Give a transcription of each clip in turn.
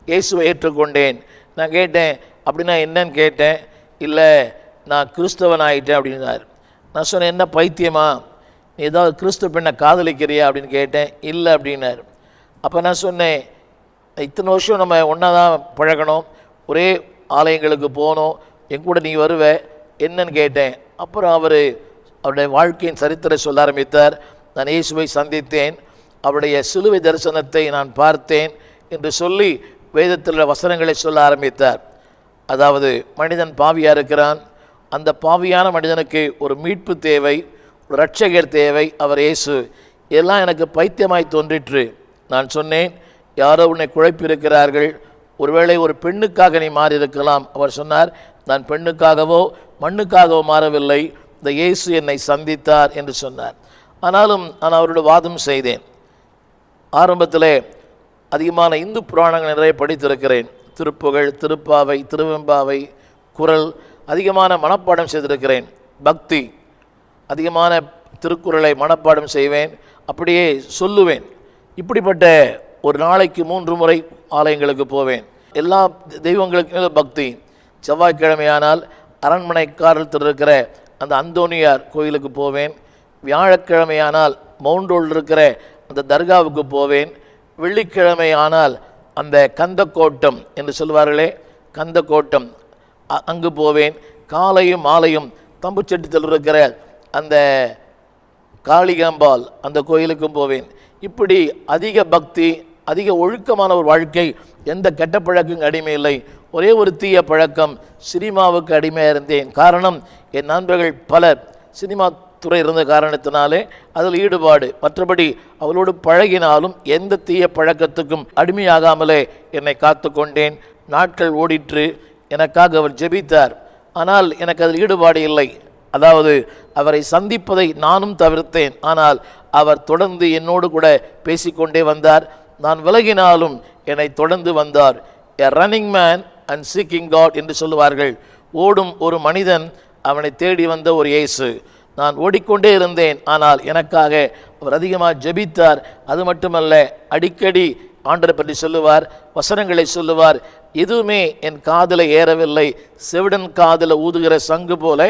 இயேசுவை ஏற்றுக்கொண்டேன். நான் கேட்டேன், அப்படின்னா என்னன்னு கேட்டேன். இல்லை, நான் கிறிஸ்தவன் ஆகிட்டேன் அப்படின்னார். நான் சொன்னேன், என்ன பைத்தியமா, நீ ஏதாவது கிறிஸ்துவ பெண்ணை காதலிக்கிறியா அப்படின்னு கேட்டேன். இல்லை அப்படின்னார். அப்போ நான் சொன்னேன், இத்தனை வருஷம் நம்ம ஒன்றா தான் பழகணும், ஒரே ஆலயங்களுக்கு போகணும், என் கூட நீ வருவ என்னன்னு கேட்டேன். அப்புறம் அவருடைய வாழ்க்கையின் சரித்திரை சொல்ல ஆரம்பித்தார். நான் இயேசுவை சந்தித்தேன், அவருடைய சிலுவை தரிசனத்தை நான் பார்த்தேன் என்று சொல்லி வேதத்தில் வசனங்களை சொல்ல ஆரம்பித்தார். அதாவது மனிதன் பாவியாக இருக்கிறான், அந்த பாவியான மனிதனுக்கு ஒரு மீட்பு தேவை, ஒரு இரட்சகர் தேவை, அவர் இயேசு. இதெல்லாம் எனக்கு பைத்தியமாய் தோன்றிற்று. நான் சொன்னேன், யாரோ உன்னை குழப்பியிருக்கிறார்கள், ஒருவேளை ஒரு பெண்ணுக்காக நீ மாறி இருக்கலாம். அவர் சொன்னார், நான் பெண்ணுக்காகவோ மண்ணுக்காகவோ மாறவில்லை, இந்த இயேசு என்னை சந்தித்தார் என்று சொன்னார். ஆனாலும் நான் அவரோட வாதம் செய்தேன். ஆரம்பத்தில் அதிகமான இந்து புராணங்கள் நிறைய படித்திருக்கிறேன். திருப்புகழ், திருப்பாவை, திருவெம்பாவை, குறள் அதிகமான மனப்பாடம் செய்திருக்கிறேன். பக்தி அதிகமான திருக்குறளை மனப்பாடம் செய்வேன், அப்படியே சொல்லுவேன். இப்படிப்பட்ட ஒரு நாளைக்கு 3 முறை ஆலயங்களுக்கு போவேன். எல்லா தெய்வங்களுக்கும் பக்தி. செவ்வாய்க்கிழமையானால் அரண்மனைக்காரத்தில் இருக்கிற அந்த அந்தோனியார் கோயிலுக்கு போவேன். வியாழக்கிழமையானால் மவுண்டோல் இருக்கிற அந்த தர்காவுக்கு போவேன். வெள்ளிக்கிழமையானால் அந்த கந்தக்கோட்டம் என்று சொல்வார்களே, கந்தக்கோட்டம் அங்கு போவேன். காலையும் மாலையும் தம்புச்செட்டித்தில் இருக்கிற அந்த காளிகாம்பாள் அந்த கோயிலுக்கும் போவேன். இப்படி அதிக பக்தி, அதிக ஒழுக்கமான ஒரு வாழ்க்கை. எந்த கெட்ட பழக்கம் அடிமை இல்லை. ஒரே ஒரு தீய பழக்கம், சினிமாவுக்கு அடிமையாக இருந்தேன். காரணம், என் நண்பர்கள் பலர் சினிமா துறை இருந்த காரணத்தினாலே அதில் ஈடுபாடு. மற்றபடி அவளோடு பழகினாலும் எந்த தீய பழக்கத்துக்கும் அடிமையாகாமலே என்னை காத்து கொண்டேன். நாட்கள் ஓடிற்று. எனக்காக அவர் ஜெபித்தார். ஆனால் எனக்கு அதில் ஈடுபாடு இல்லை. அதாவது அவரை சந்திப்பதை நானும் தவிர்த்தேன். ஆனால் அவர் தொடர்ந்து என்னோடு கூட பேசிக்கொண்டே வந்தார். நான் விலகினாலும் என்னை தொடர்ந்து வந்தார். A running man and seeking God என்று சொல்லுவார்கள். ஓடும் ஒரு மனிதன், அவனை தேடி வந்த ஒரு இயேசு. நான் ஓடிக்கொண்டே இருந்தேன், ஆனால் எனக்காக அவர் அதிகமாக ஜெபித்தார். அது மட்டுமல்ல, அடிக்கடி ஆண்டரை பற்றி சொல்லுவார், வசனங்களை சொல்லுவார். எதுவுமே என் காதில் ஏறவில்லை. செவிடன் காதில் ஊதுகிற சங்கு போல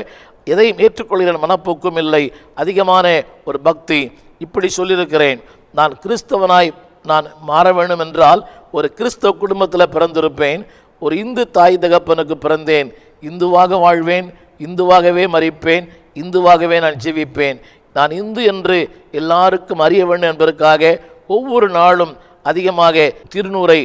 எதையும் ஏற்றுக்கொள்கிற மனப்போக்கும் இல்லை. அதிகமான ஒரு பக்தி. இப்படி சொல்லியிருக்கிறேன். நான் கிறிஸ்தவனாய் நான் மாற வேண்டும் என்றால் ஒரு கிறிஸ்தவ குடும்பத்தில் பிறந்திருப்பேன். ஒரு இந்து தாய் தகப்பனுக்கு பிறந்தேன். இந்துவாக வாழ்வேன், இந்துவாகவே மரிப்பேன், இந்துவாகவே நான் ஜீவிப்பேன். நான் இந்து என்று எல்லாருக்கும் அறிய வேண்டும் என்பதற்காக ஒவ்வொரு நாளும் அதிகமாக திருநூறை